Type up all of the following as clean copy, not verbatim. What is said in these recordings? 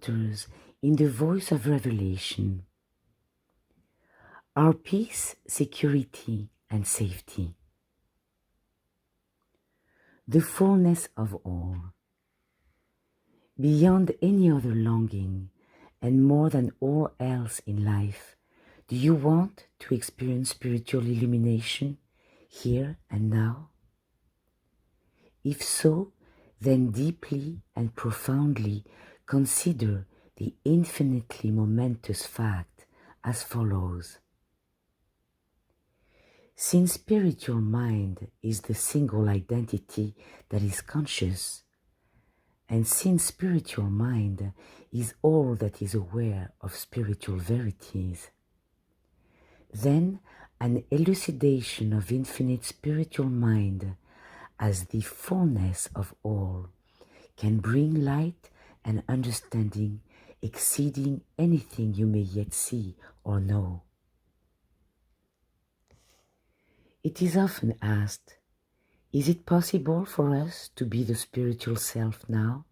Waters in the voice of revelation. Our peace, security, and safety. The fullness of all. Beyond any other longing, and more than all else in life, do you want to experience spiritual illumination here and now? If so, then deeply and profoundly consider the infinitely momentous fact as follows. Since spiritual mind is the single identity that is conscious, and since spiritual mind is all that is aware of spiritual verities, then an elucidation of infinite spiritual mind as the fullness of all can bring light and understanding exceeding anything you may yet see or know. It is often asked, is it possible for us to be the spiritual self now?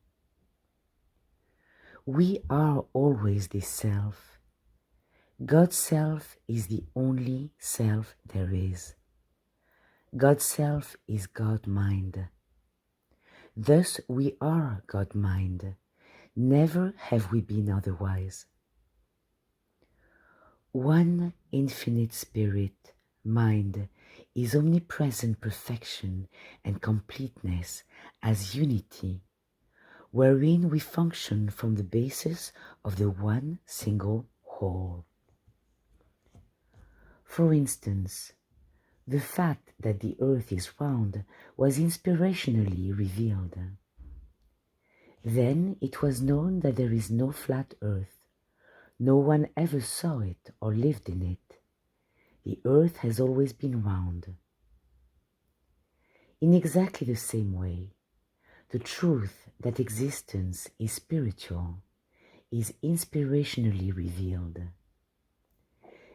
We are always this self. God's self is the only self there is. God's self is God-mind. Thus we are God-mind. Never have we been otherwise. One infinite spirit, mind, is omnipresent perfection and completeness as unity, wherein we function from the basis of the one single whole. For instance, the fact that the earth is round was inspirationally revealed. Then it was known that there is no flat earth. No one ever saw it or lived in it. The earth has always been round. In exactly the same way, the truth that existence is spiritual is inspirationally revealed.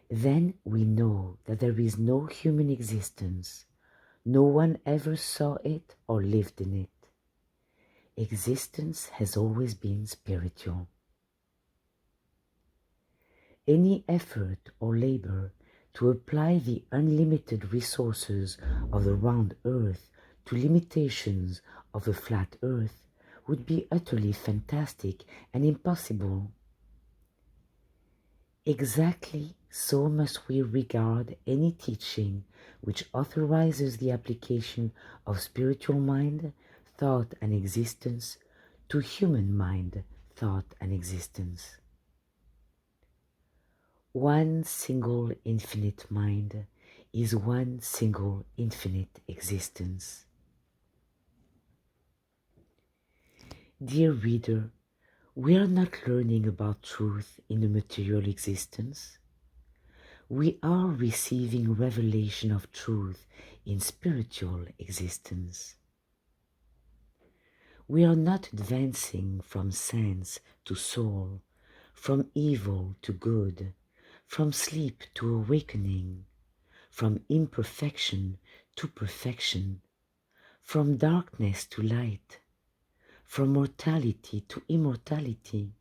Then we know that there is no human existence. No one ever saw it or lived in it. Existence has always been spiritual. Any effort or labor to apply the unlimited resources of the round earth to limitations of the flat earth would be utterly fantastic and impossible. Exactly so must we regard any teaching which authorizes the application of spiritual mind, thought and existence to human mind, thought and existence. One single infinite mind is one single infinite existence. Dear reader, we are not learning about truth in a material existence. We are receiving revelation of truth in spiritual existence. We are not advancing from sense to soul, from evil to good, from sleep to awakening, from imperfection to perfection, from darkness to light, from mortality to immortality.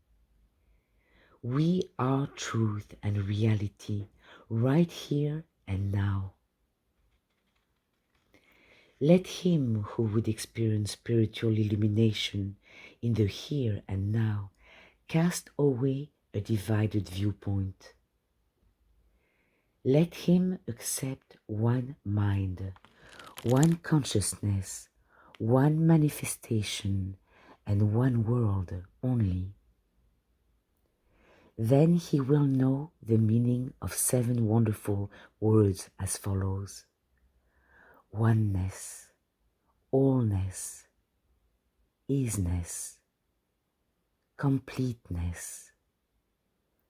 We are truth and reality right here and now. Let him who would experience spiritual illumination in the here and now cast away a divided viewpoint. Let him accept one mind, one consciousness, one manifestation, and one world only. Then he will know the meaning of 7 wonderful words as follows: oneness, allness, isness, completeness,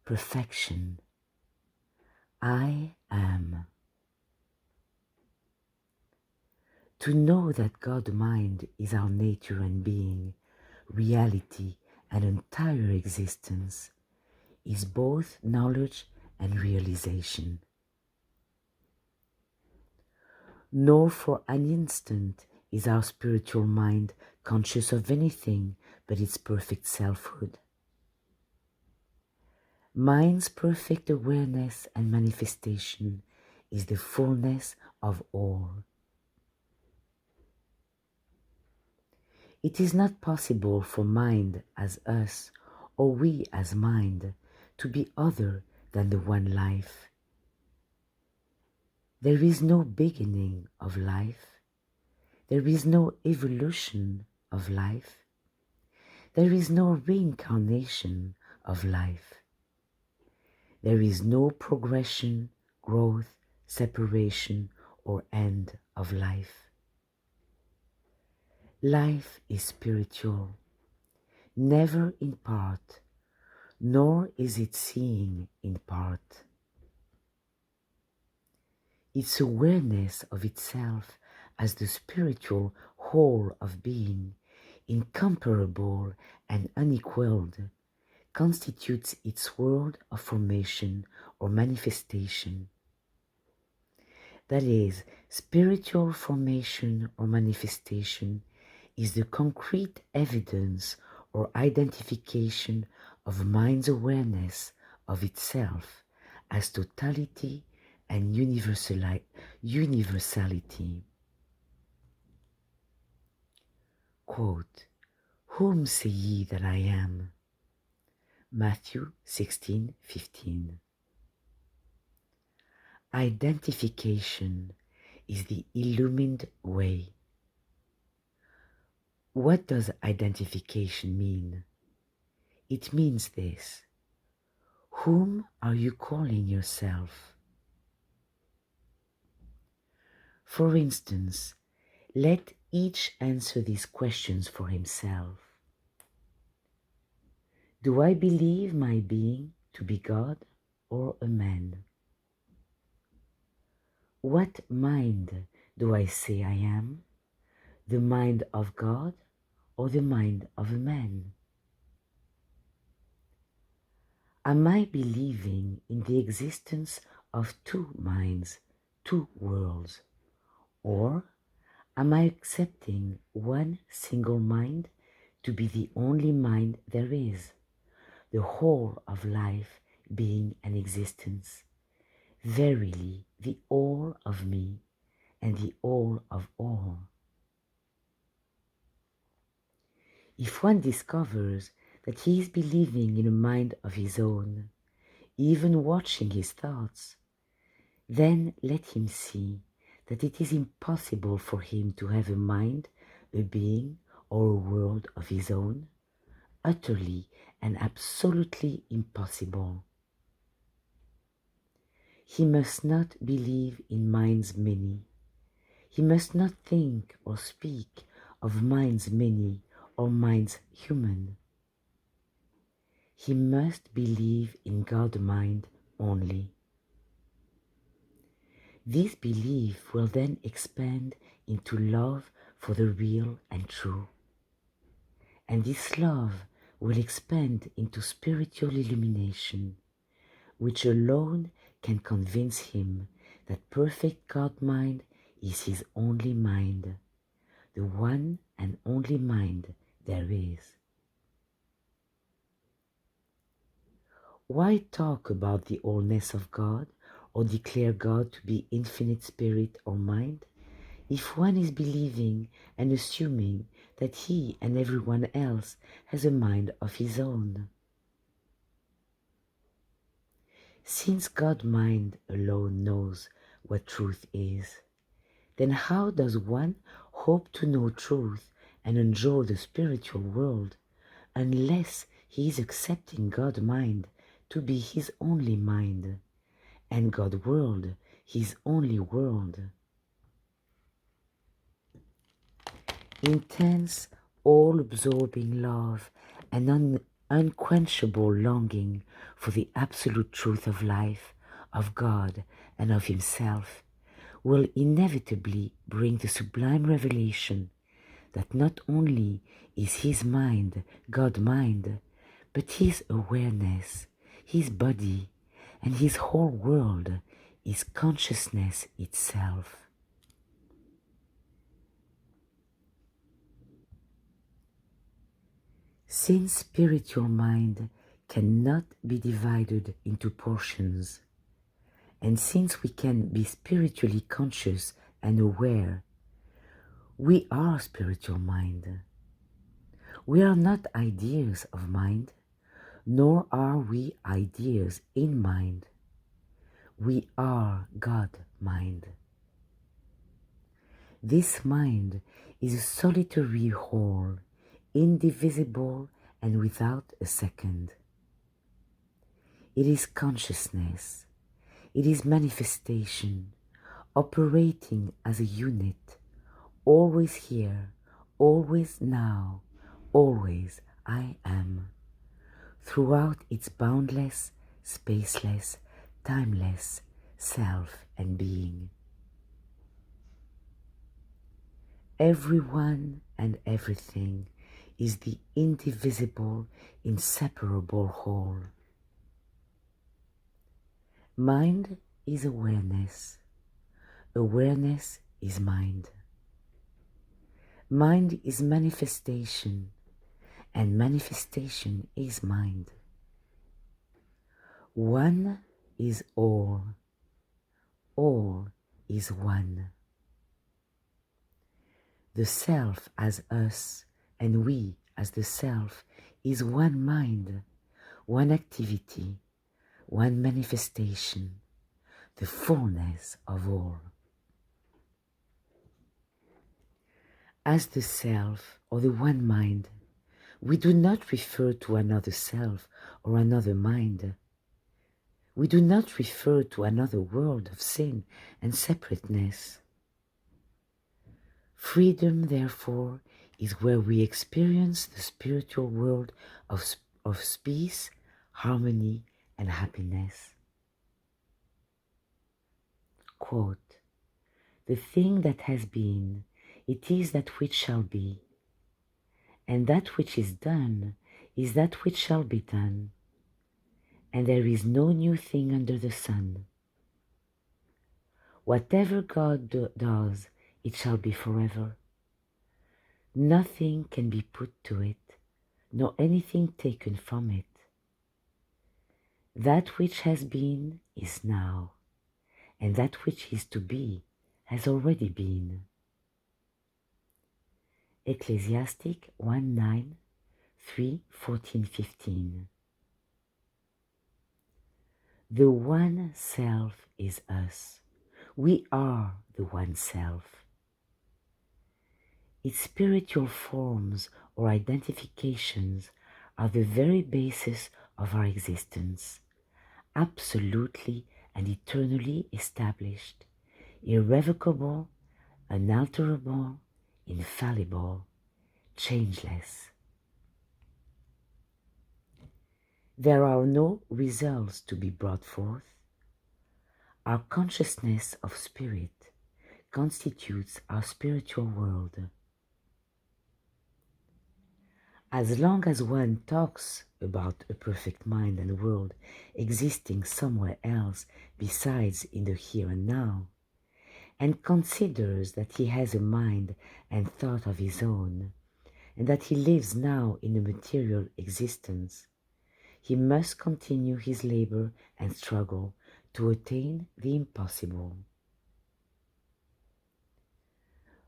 perfection. I am. To know that God-mind is our nature and being, reality and entire existence, is both knowledge and realization. Nor for an instant is our spiritual mind conscious of anything but its perfect selfhood. Mind's perfect awareness and manifestation is the fullness of all. It is not possible for mind as us, or we as mind, to be other than the one life. There is no beginning of life. There is no evolution of life. There is no reincarnation of life. There is no progression, growth, separation, or end of life. Life is spiritual, never in part, nor is it seeing in part. Its awareness of itself as the spiritual whole of being, incomparable and unequaled, constitutes its world of formation or manifestation. That is, spiritual formation or manifestation is the concrete evidence or identification of mind's awareness of itself as totality and universality. Quote, "Whom say ye that I am?" Matthew 16:15. Identification is the illumined way. What does identification mean? It means this: whom are you calling yourself? For instance, let each answer these questions for himself. Do I believe my being to be God or a man? What mind do I say I am? The mind of God or the mind of a man? Am I believing in the existence of two minds, two worlds? Or am I accepting one single mind to be the only mind there is, the whole of life being an existence, verily the all of me and the all of all? If one discovers that he is believing in a mind of his own, even watching his thoughts, then let him see that it is impossible for him to have a mind, a being, or a world of his own, utterly and absolutely impossible. He must not believe in minds many. He must not think or speak of minds many or minds human. He must believe in God-mind only. This belief will then expand into love for the real and true. And this love will expand into spiritual illumination, which alone can convince him that perfect God-mind is his only mind, the one and only mind there is. Why talk about the allness of God or declare God to be infinite spirit or mind if one is believing and assuming that he and everyone else has a mind of his own? Since God-mind alone knows what truth is, then how does one hope to know truth and enjoy the spiritual world unless he is accepting God-mind to be his only mind, and God-world his only world? Intense, all-absorbing love and unquenchable longing for the absolute truth of life, of God, and of himself will inevitably bring the sublime revelation that not only is his mind God-mind, but his awareness, his body, and his whole world is consciousness itself. Since spiritual mind cannot be divided into portions. And since we can be spiritually conscious and aware, we are spiritual mind. We are not ideas of mind, nor are we ideas in mind. We are God mind. This mind is a solitary whole, indivisible and without a second. It is consciousness. It is manifestation, operating as a unit, always here, always now, always I am, throughout its boundless, spaceless, timeless self and being. Everyone and everything is the indivisible, inseparable whole. Mind is awareness. Awareness is mind. Mind is manifestation, and manifestation is mind. One is all. All is one. The self as us and we as the self is one mind, one activity, one manifestation, the fullness of all. As the self or the one mind, we do not refer to another self or another mind. We do not refer to another world of sin and separateness. Freedom, therefore, is where we experience the spiritual world of peace, harmony, and happiness. Quote, "The thing that has been, it is that which shall be, and that which is done is that which shall be done, and there is no new thing under the sun. Whatever God does, it shall be forever. Nothing can be put to it, nor anything taken from it. That which has been is now, and that which is to be has already been." Ecclesiastic 1:9, 3, 14, 15. The one self is us. We are the one self. Its spiritual forms or identifications are the very basis of our existence, absolutely and eternally established, irrevocable, unalterable, infallible, changeless. There are no results to be brought forth. Our consciousness of spirit constitutes our spiritual world. As long as one talks about a perfect mind and world existing somewhere else besides in the here and now, and considers that he has a mind and thought of his own, and that he lives now in a material existence, he must continue his labor and struggle to attain the impossible.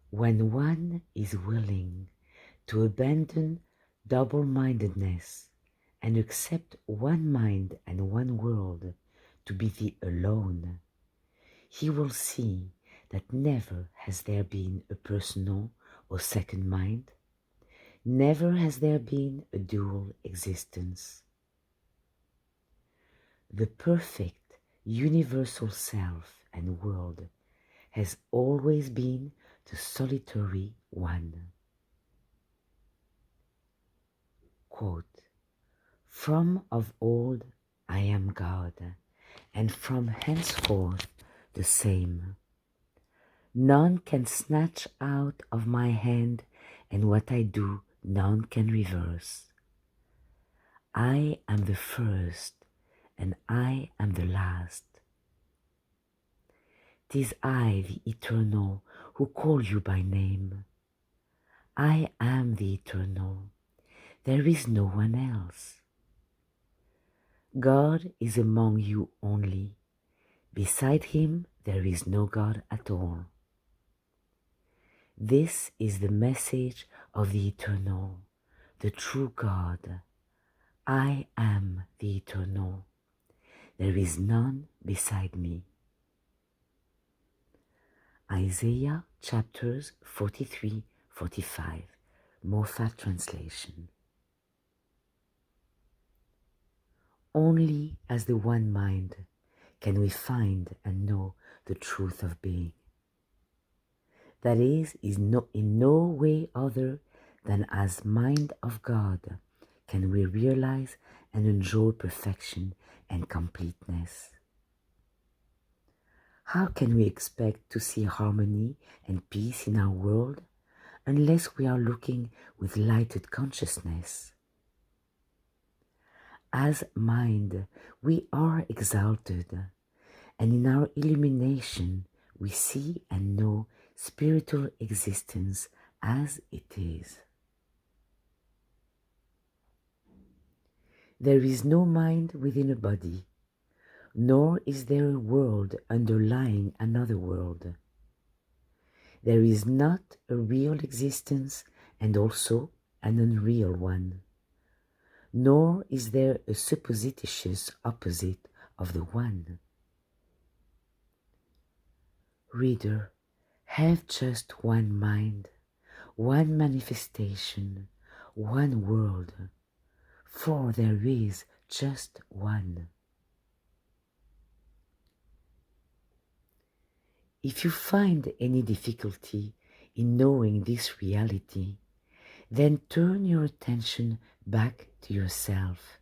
When one is willing to abandon double-mindedness and accept one mind and one world to be the alone, he will see that never has there been a personal or second mind, never has there been a dual existence. The perfect universal self and world has always been the solitary one. Quote, "From of old I am God, and from henceforth the same. None can snatch out of my hand, and what I do none can reverse. I am the first, and I am the last. 'Tis I, the Eternal, who call you by name. I am the Eternal. There is no one else. God is among you only. Beside him there is no God at all. This is the message of the eternal, the true God. I am the eternal. There is none beside me. Isaiah chapters 43, 45, Moffat translation. Only as the one mind can we find and know the truth of being. That is in no way other than as mind of God can we realize and enjoy perfection and completeness. How can we expect to see harmony and peace in our world unless we are looking with lighted consciousness? As mind, we are exalted, and in our illumination we see and know spiritual existence as it is. There is no mind within a body, nor is there a world underlying another world. There is not a real existence and also an unreal one, nor is there a supposititious opposite of the one. Reader, have just one mind, one manifestation, one world, for there is just one. If you find any difficulty in knowing this reality, then turn your attention back to yourself.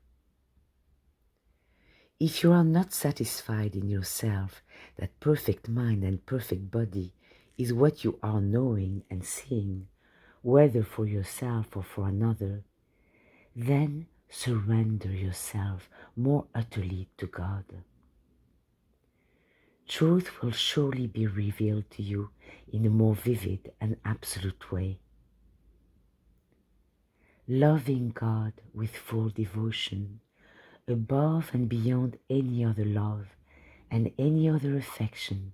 If you are not satisfied in yourself that perfect mind and perfect body is what you are knowing and seeing, whether for yourself or for another, then surrender yourself more utterly to God. Truth will surely be revealed to you in a more vivid and absolute way. Loving God with full devotion, above and beyond any other love and any other affection,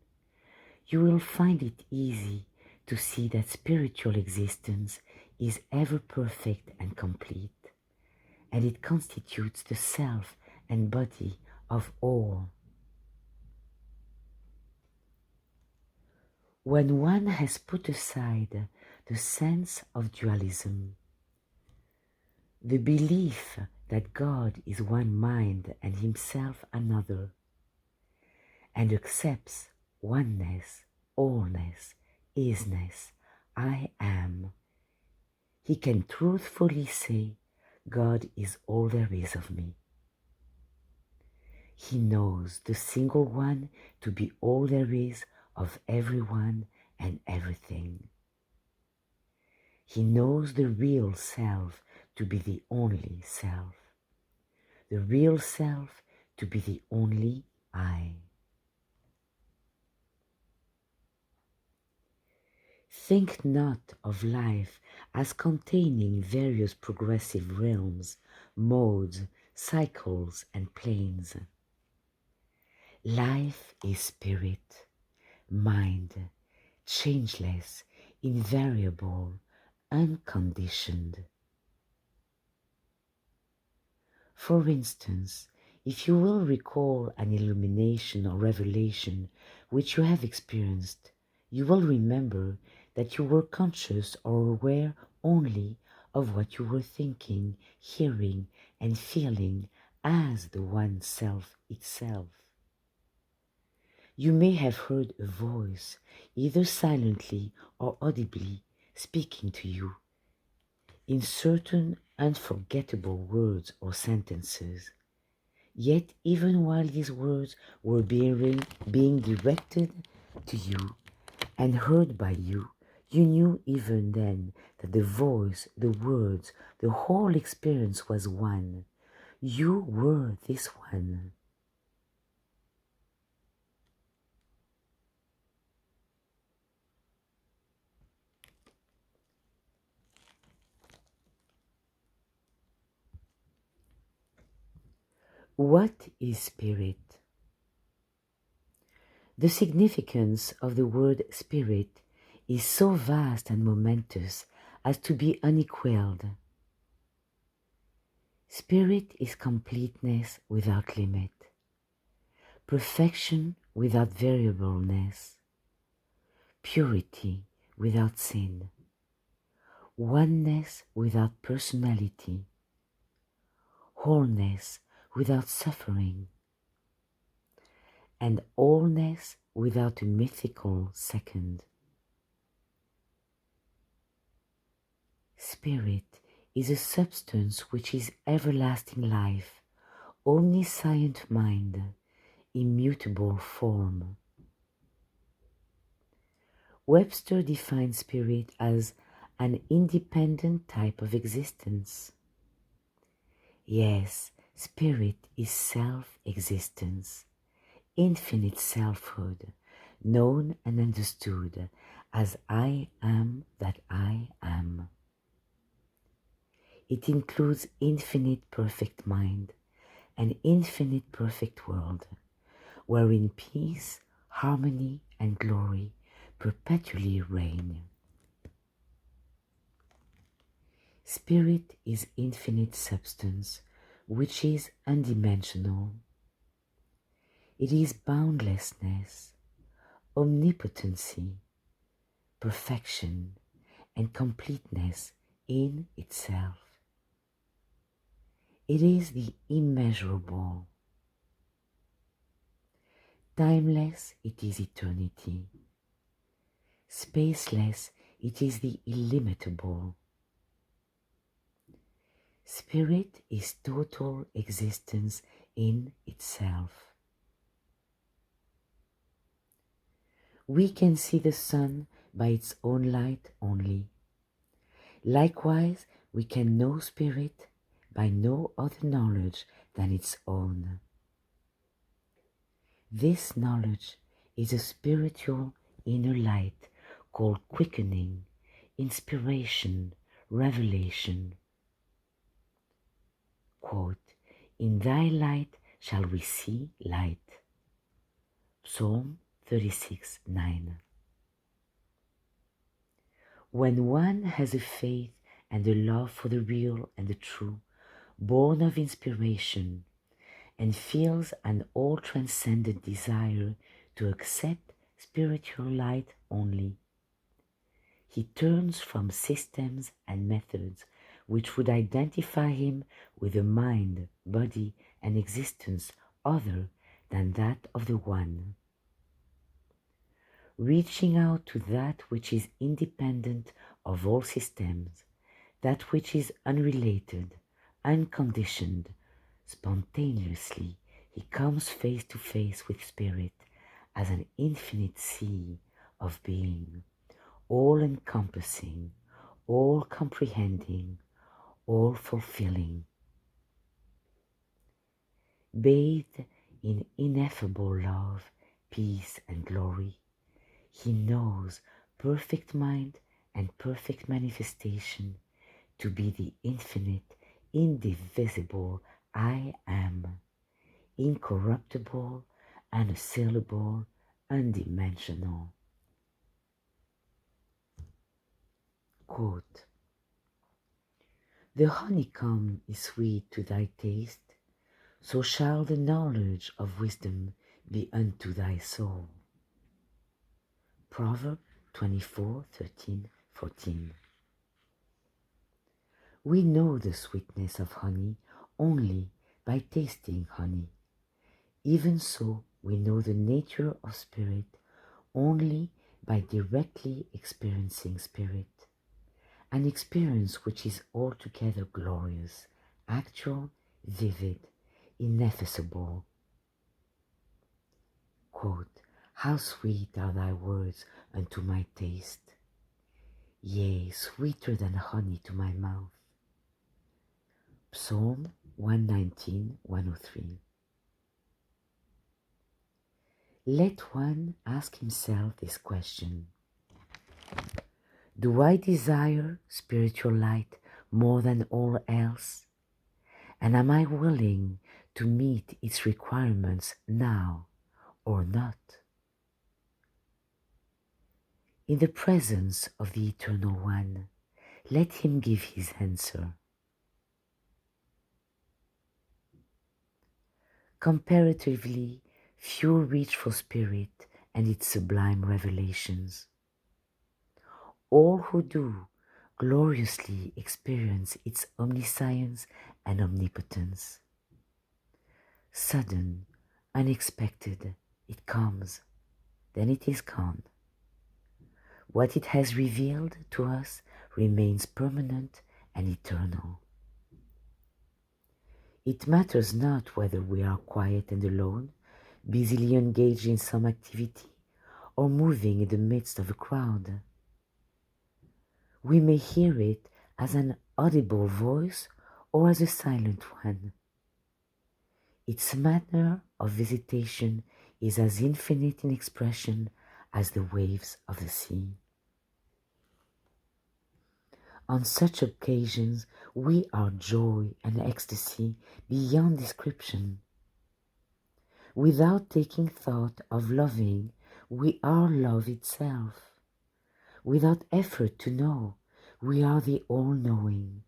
you will find it easy to see that spiritual existence is ever perfect and complete, and it constitutes the self and body of all. When one has put aside the sense of dualism, the belief that God is one mind and himself another, and accepts oneness, allness, isness, I am, he can truthfully say, God is all there is of me. He knows the single one to be all there is of everyone and everything. He knows the real self to be the only self, the real self to be the only I. Think not of life as containing various progressive realms, modes, cycles, and planes. Life is spirit, mind, changeless, invariable, unconditioned. For instance, if you will recall an illumination or revelation which you have experienced, you will remember that you were conscious or aware only of what you were thinking, hearing, and feeling as the one self itself. You may have heard a voice, either silently or audibly, speaking to you in certain unforgettable words or sentences. Yet even while these words were being directed to you and heard by you, you knew even then that the voice, the words, the whole experience was one. You were this one. What is spirit? The significance of the word spirit is so vast and momentous as to be unequaled. Spirit is completeness without limit, perfection without variableness, purity without sin, oneness without personality, wholeness without suffering, and allness without a mythical second. Spirit is a substance which is everlasting life, omniscient mind, immutable form. Webster defines spirit as an independent type of existence. Yes, spirit is self-existence, infinite selfhood, known and understood as I am that I am. It includes infinite perfect mind, an infinite perfect world, wherein peace, harmony, and glory perpetually reign. Spirit is infinite substance, which is undimensional. It is boundlessness, omnipotency, perfection, and completeness in itself. It is the immeasurable. Timeless, it is eternity. Spaceless, it is the illimitable. Spirit is total existence in itself. We can see the sun by its own light only. Likewise, we can know spirit by no other knowledge than its own. This knowledge is a spiritual inner light called quickening, inspiration, revelation. Quote, "In thy light shall we see light." Psalm 36:9. When one has a faith and a love for the real and the true, born of inspiration, and feels an all-transcendent desire to accept spiritual light only, he turns from systems and methods which would identify him with a mind, body, and existence other than that of the One, reaching out to that which is independent of all systems, that which is unrelated, unconditioned. Spontaneously, he comes face to face with spirit as an infinite sea of being, all-encompassing, all-comprehending, all-fulfilling. Bathed in ineffable love, peace, and glory, he knows perfect mind and perfect manifestation to be the infinite, indivisible I am, incorruptible, unassailable, undimensional. Quote, "The honeycomb is sweet to thy taste, so shall the knowledge of wisdom be unto thy soul." Proverbs 24:13-14. We know the sweetness of honey only by tasting honey. Even so, we know the nature of spirit only by directly experiencing spirit, an experience which is altogether glorious, actual, vivid, ineffaceable. Quote, "How sweet are thy words unto my taste, yea, sweeter than honey to my mouth." Psalm 119:103. Let one ask himself this question: do I desire spiritual light more than all else? And am I willing to meet its requirements now or not. In the presence of the Eternal One, let him give his answer. Comparatively, few reach for spirit and its sublime revelations. All who do gloriously experience its omniscience and omnipotence. Sudden, unexpected, it comes, then it is gone. What it has revealed to us remains permanent and eternal. It matters not whether we are quiet and alone, busily engaged in some activity, or moving in the midst of a crowd. We may hear it as an audible voice or as a silent one. Its manner of visitation is as infinite in expression as the waves of the sea. On such occasions, we are joy and ecstasy beyond description. Without taking thought of loving, we are love itself. Without effort to know, we are the all-knowing.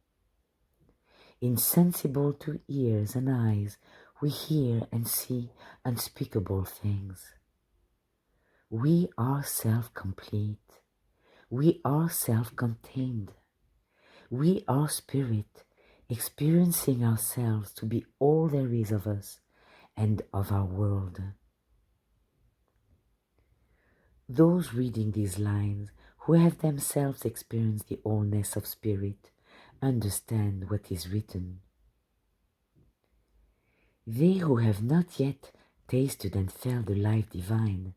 Insensible to ears and eyes, we hear and see unspeakable things. We are self-complete. We are self-contained. We are spirit, experiencing ourselves to be all there is of us and of our world. Those reading these lines, who have themselves experienced the allness of spirit, understand what is written. They who have not yet tasted and felt the life divine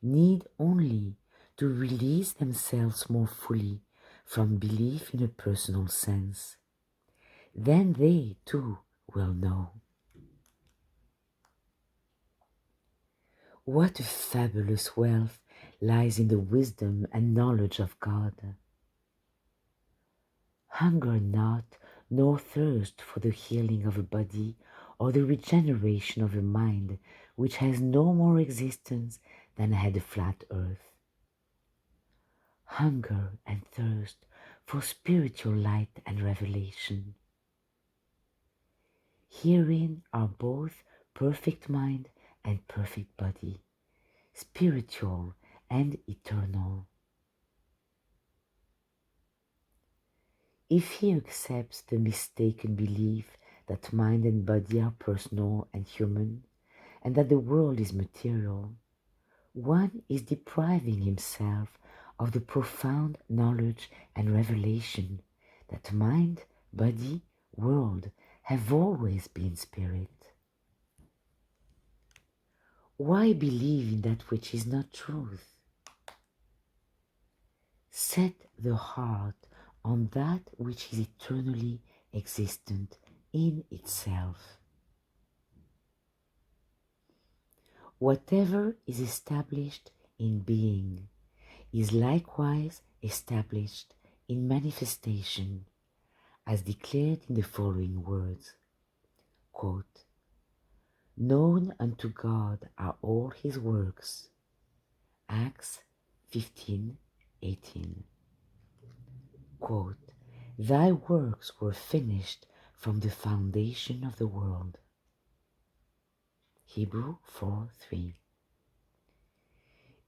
need only to release themselves more fully from belief in a personal sense. Then they, too, will know. What a fabulous wealth lies in the wisdom and knowledge of God. Hunger not, nor thirst for the healing of a body or the regeneration of a mind which has no more existence than had a flat earth. Hunger and thirst for spiritual light and revelation. Herein are both perfect mind and perfect body, spiritual and eternal. If he accepts the mistaken belief that mind and body are personal and human, and that the world is material, one is depriving himself of the profound knowledge and revelation that mind, body, world have always been spirit. Why believe in that which is not truth? Set the heart on that which is eternally existent in itself. Whatever is established in being is likewise established in manifestation, as declared in the following words, quote, "Known unto God are all his works." Acts 15:18. Quote, "Thy works were finished from the foundation of the world." Hebrew 4:3.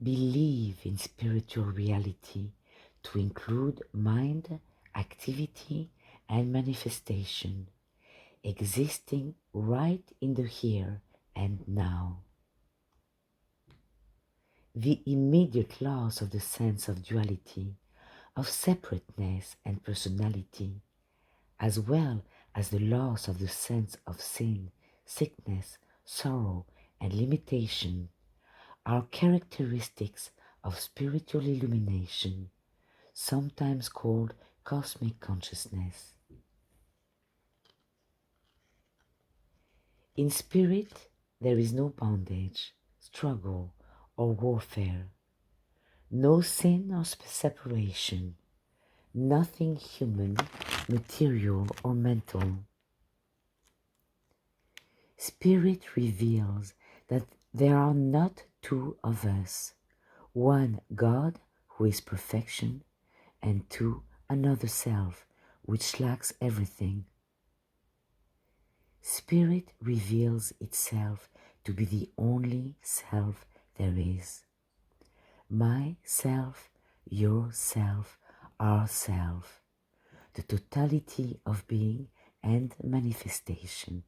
Believe in spiritual reality to include mind, activity, and manifestation, existing right in the here and now. The immediate loss of the sense of duality, of separateness and personality, as well as the loss of the sense of sin, sickness, sorrow, and limitation, are characteristics of spiritual illumination, sometimes called cosmic consciousness. In spirit, there is no bondage, struggle, or warfare, no sin or separation, nothing human, material, or mental. Spirit reveals that there are not two of us, one God who is perfection, and two another self which lacks everything. Spirit reveals itself to be the only self there is. My self, your self, our self, the totality of being and manifestation.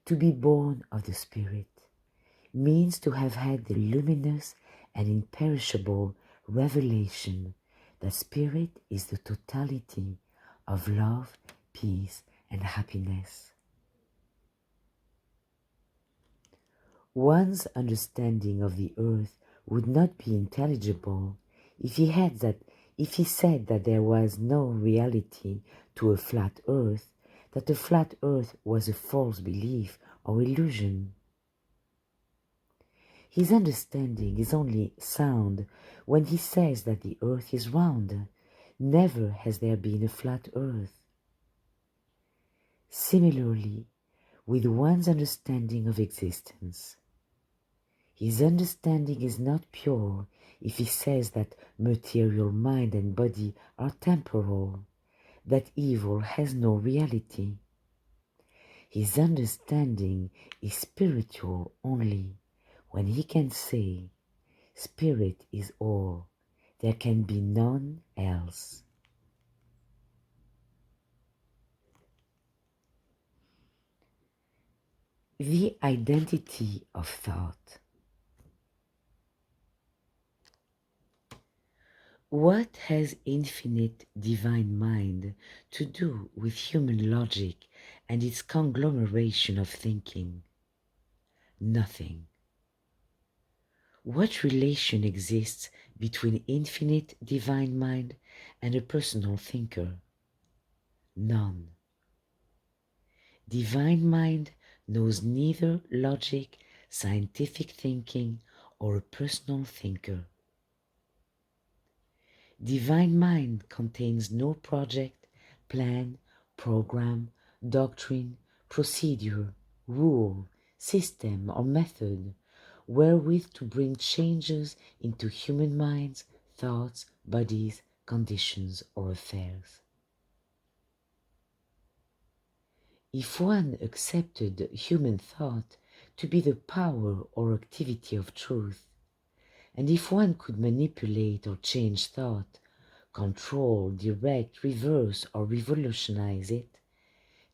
To be born of the Spirit means to have had the luminous and imperishable revelation that Spirit is the totality of love, peace, and happiness. One's understanding of the earth would not be intelligible if he said that there was no reality to a flat earth, that a flat earth was a false belief or illusion. His understanding is only sound when he says that the earth is round. Never has there been a flat earth. Similarly, with one's understanding of existence, his understanding is not pure if he says that material mind and body are temporal, that evil has no reality. His understanding is spiritual only when he can say, Spirit is all, there can be none else. The identity of thought. What has infinite divine mind to do with human logic and its conglomeration of thinking? Nothing. What relation exists between infinite divine mind and a personal thinker? None. Divine mind knows neither logic, scientific thinking, or a personal thinker. Divine mind contains no project, plan, program, doctrine, procedure, rule, system, or method wherewith to bring changes into human minds, thoughts, bodies, conditions, or affairs. If one accepted human thought to be the power or activity of truth, and if one could manipulate or change thought, control, direct, reverse, or revolutionize it,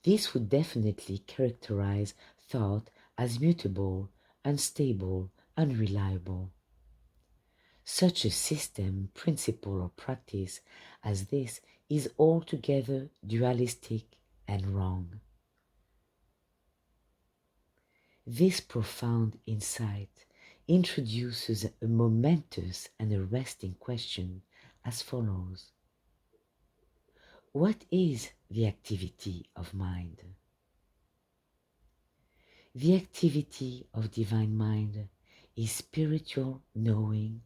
this would definitely characterize thought as mutable, unstable, unreliable. Such a system, principle, or practice as this is altogether dualistic and wrong. This profound insight introduces a momentous and arresting question as follows. What is the activity of mind? The activity of divine mind is spiritual knowing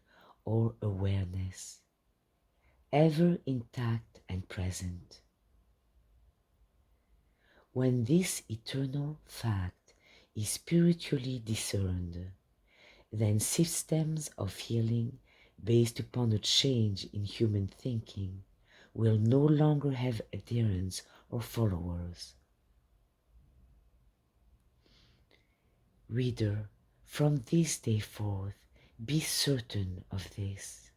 or awareness, ever intact and present. When this eternal fact is spiritually discerned, then systems of healing based upon a change in human thinking will no longer have adherents or followers. Reader, from this day forth, be certain of this.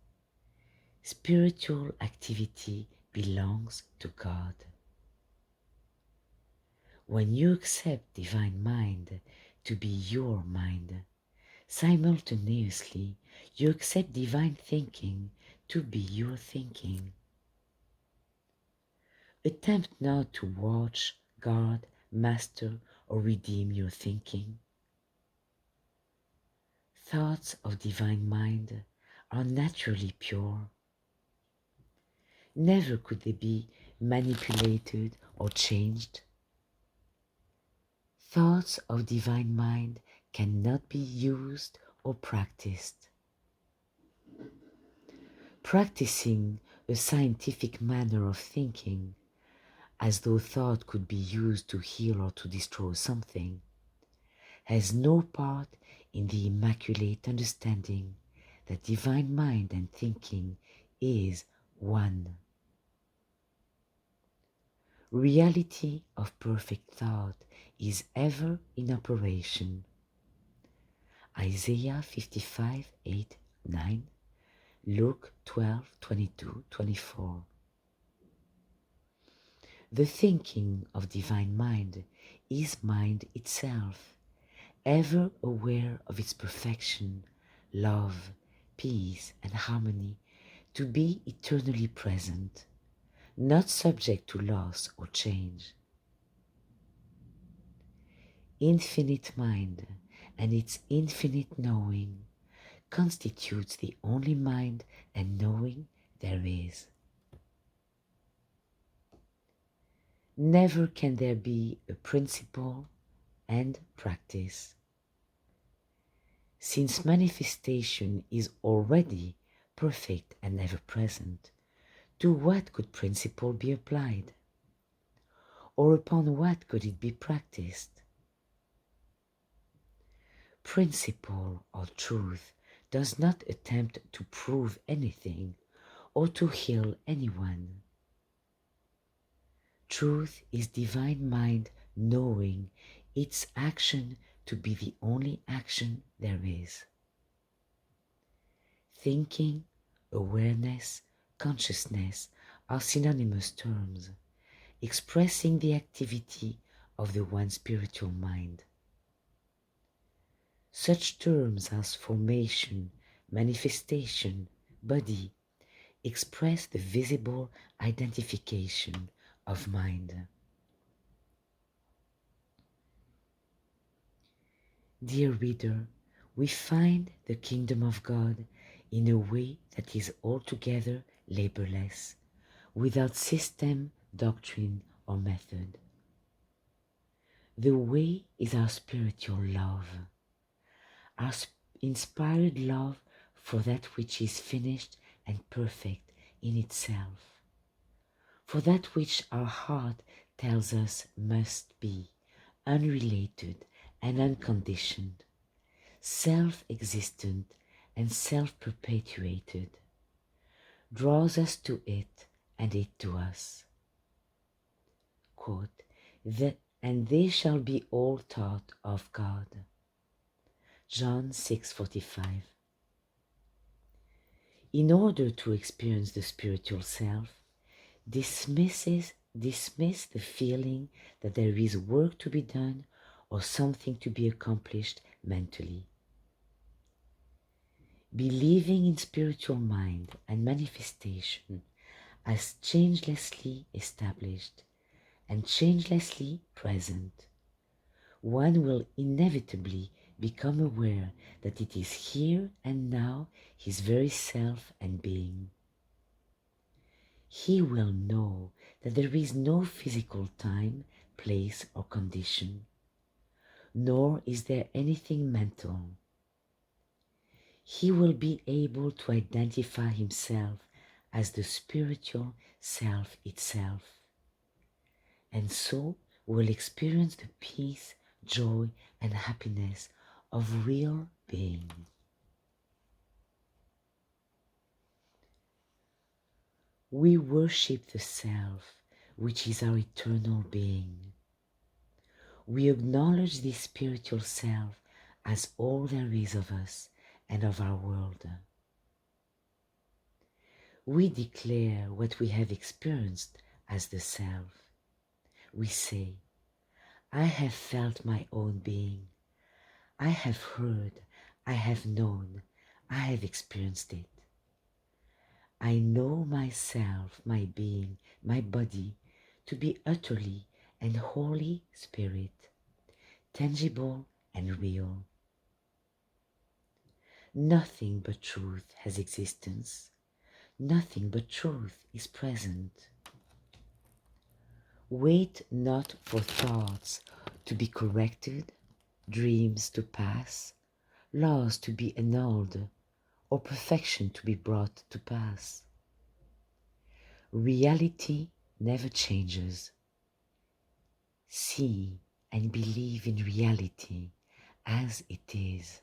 Spiritual activity belongs to God. When you accept divine mind to be your mind, simultaneously you accept divine thinking to be your thinking. Attempt not to watch, guard, master, or redeem your thinking. Thoughts of divine mind are naturally pure. Never could they be manipulated or changed. Thoughts of divine mind cannot be used or practiced. Practicing a scientific manner of thinking, as though thought could be used to heal or to destroy something, has no part in the immaculate understanding that divine mind and thinking is one. Reality of perfect thought is ever in operation. Isaiah 55:8-9, Luke 12:22-24. The thinking of divine mind is mind itself, ever aware of its perfection, love, peace, and harmony, to be eternally present, not subject to loss or change. Infinite mind and its infinite knowing constitutes the only mind and knowing there is. Never can there be a principle and practice. Since manifestation is already perfect and ever present, to what could principle be applied? Or upon what could it be practiced? Principle or truth does not attempt to prove anything or to heal anyone. Truth is divine mind knowing its action to be the only action there is. Thinking, awareness, consciousness are synonymous terms, expressing the activity of the one spiritual mind. Such terms as formation, manifestation, body express the visible identification of mind. Dear reader, we find the kingdom of God in a way that is altogether laborless, without system, doctrine, or method. The way is our spiritual love, our inspired love for that which is finished and perfect in itself, for that which our heart tells us must be, unrelated and unconditioned, self-existent and self-perpetuated, draws us to it and it to us. Quote, and they shall be all taught of God. John 6:45. In order to experience the spiritual self, dismiss the feeling that there is work to be done or something to be accomplished mentally. Believing in spiritual mind and manifestation as changelessly established and changelessly present, one will inevitably become aware that it is here and now his very self and being. He will know that there is no physical time, place, or condition, nor is there anything mental. He will be able to identify himself as the spiritual self itself, and so will experience the peace, joy, and happiness of real being. We worship the self, which is our eternal being. We acknowledge this spiritual self as all there is of us and of our world. We declare what we have experienced as the self. We say, I have felt my own being. I have heard, I have known, I have experienced it. I know myself, my being, my body, to be utterly and wholly spirit, tangible and real. Nothing but truth has existence. Nothing but truth is present. Wait not for thoughts to be corrected, dreams to pass, laws to be annulled, or perfection to be brought to pass. Reality never changes. See and believe in reality as it is.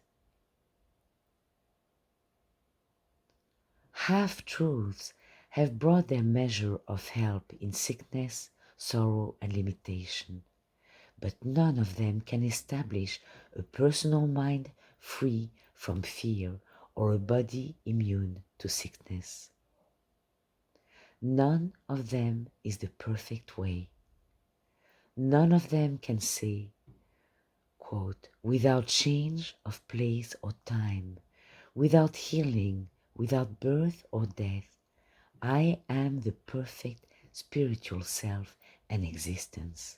Half-truths have brought their measure of help in sickness, sorrow, and limitation, but none of them can establish a personal mind free from fear or a body immune to sickness. None of them is the perfect way. None of them can say, quote, without change of place or time, without healing, without birth or death, I am the perfect spiritual self and existence.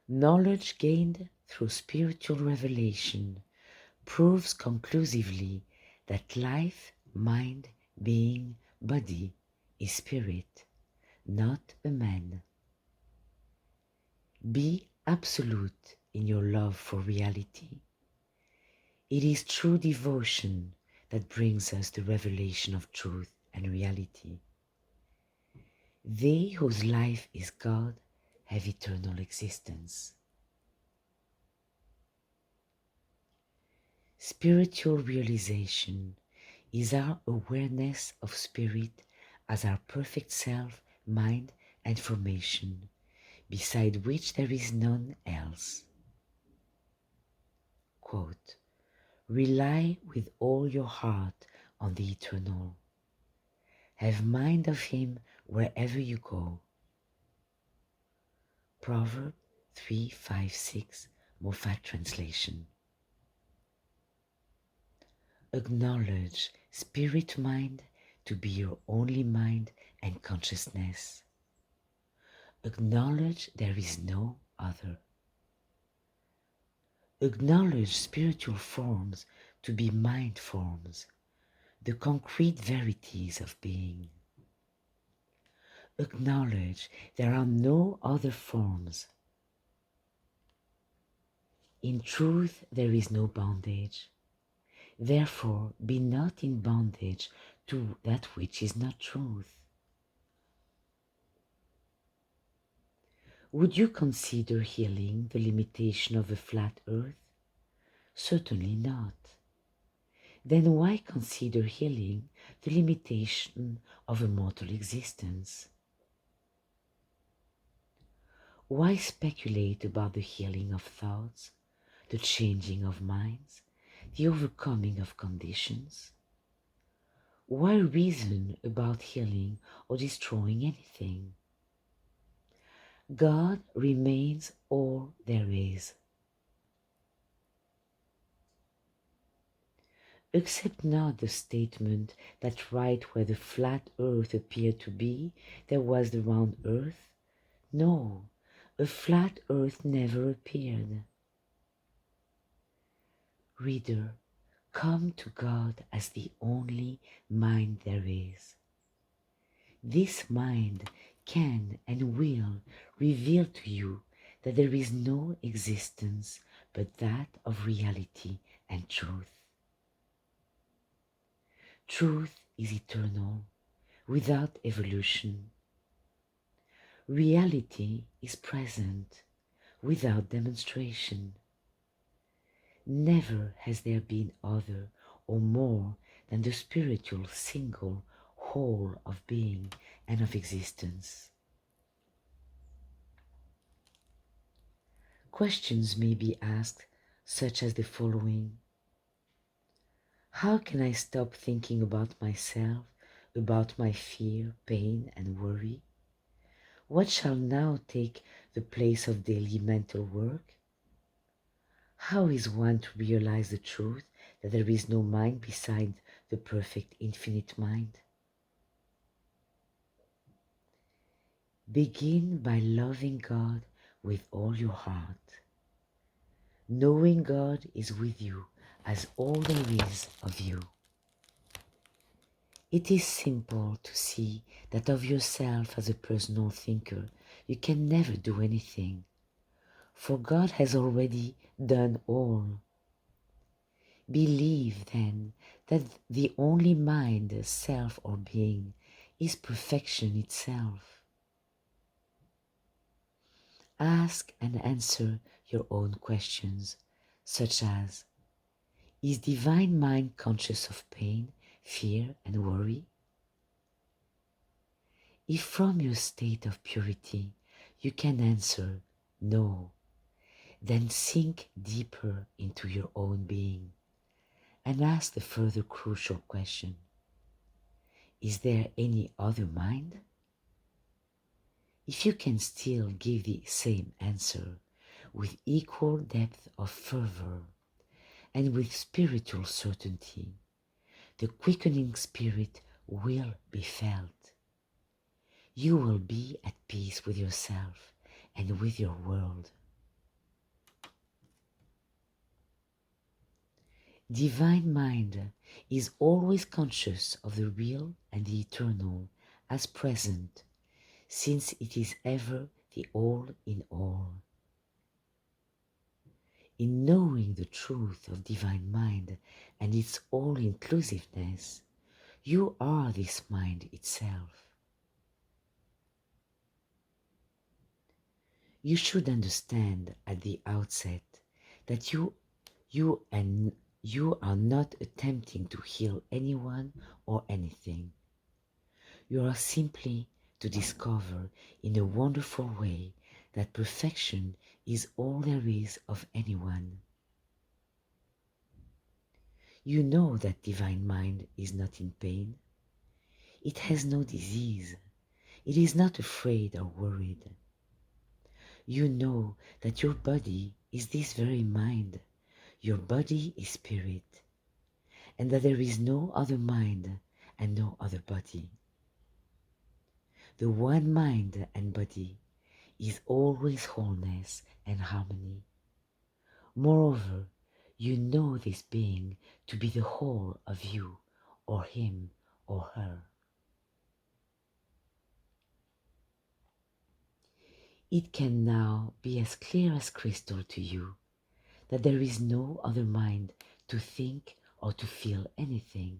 Knowledge gained through spiritual revelation proves conclusively that life, mind, being, body is spirit, not a man. Be absolute in your love for reality. It is true devotion that brings us the revelation of truth and reality. They whose life is God have eternal existence. Spiritual realization is our awareness of spirit as our perfect self, mind, and formation, beside which there is none else. Quote, rely with all your heart on the eternal. Have mind of him wherever you go. Proverbs 3:5-6, Moffat translation. Acknowledge spirit mind to be your only mind and consciousness. Acknowledge there is no other. Acknowledge spiritual forms to be mind forms, the concrete verities of being. Acknowledge there are no other forms. In truth there is no bondage. Therefore be not in bondage to that which is not truth. Would you consider healing the limitation of a flat earth? Certainly not. Then why consider healing the limitation of a mortal existence? Why speculate about the healing of thoughts, the changing of minds, the overcoming of conditions? Why reason about healing or destroying anything? God remains all there is. Accept not the statement that right where the flat earth appeared to be, there was the round earth. No, a flat earth never appeared. Reader, come to God as the only mind there is. This mind can and will reveal to you that there is no existence but that of reality and truth. Truth is eternal, without evolution. Reality is present, without demonstration. Never has there been other or more than the spiritual single whole of being and of existence. Questions may be asked, such as the following. How can I stop thinking about myself, about my fear, pain, and worry? What shall now take the place of daily mental work? How is one to realize the truth that there is no mind beside the perfect infinite mind? Begin by loving God with all your heart. Knowing God is with you as all there is of you. It is simple to see that of yourself as a personal thinker, you can never do anything, for God has already done all. Believe, then, that the only mind, self, or being is perfection itself. Ask and answer your own questions, such as, is divine mind conscious of pain, fear, and worry? If from your state of purity you can answer no, then sink deeper into your own being and ask the further crucial question, is there any other mind? If you can still give the same answer with equal depth of fervor and with spiritual certainty, the quickening spirit will be felt. You will be at peace with yourself and with your world. Divine mind is always conscious of the real and the eternal as present, since it is ever the all in all. In knowing the truth of divine mind and its all-inclusiveness, you are this mind itself. You should understand at the outset that you are not attempting to heal anyone or anything. You are simply to discover in a wonderful way that perfection is all there is of anyone. You know that divine mind is not in pain. It has no disease. It is not afraid or worried. You know that your body is this very mind. Your body is spirit, and that there is no other mind and no other body. The one mind and body is always wholeness and harmony. Moreover, you know this being to be the whole of you, or him, or her. It can now be as clear as crystal to you that there is no other mind to think or to feel anything.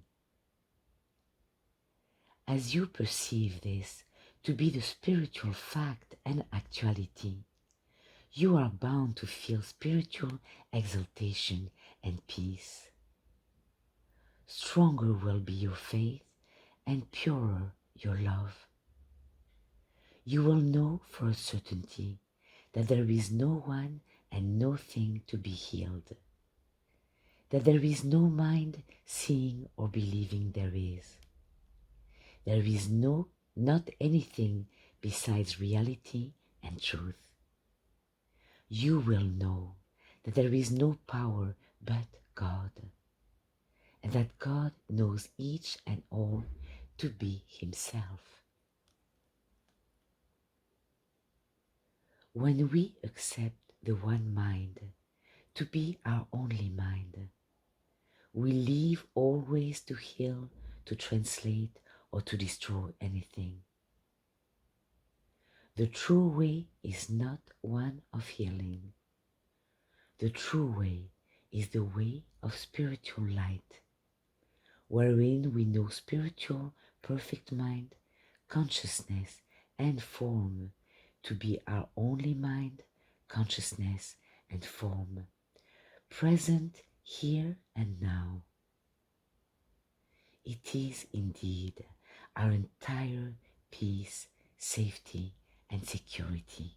As you perceive this to be the spiritual fact and actuality, you are bound to feel spiritual exaltation and peace. Stronger will be your faith and purer your love. You will know for a certainty that there is no one and no thing to be healed, that there is no mind seeing or believing there is. There is not anything besides reality and truth. You will know that there is no power but God, and that God knows each and all to be himself. When we accept the one mind to be our only mind, we live always to heal, to translate, or to destroy anything. The true way is not one of healing. The true way is the way of spiritual light, wherein we know spiritual perfect mind, consciousness, and form to be our only mind, consciousness, and form, present here and now. It is indeed our entire peace, safety, and security.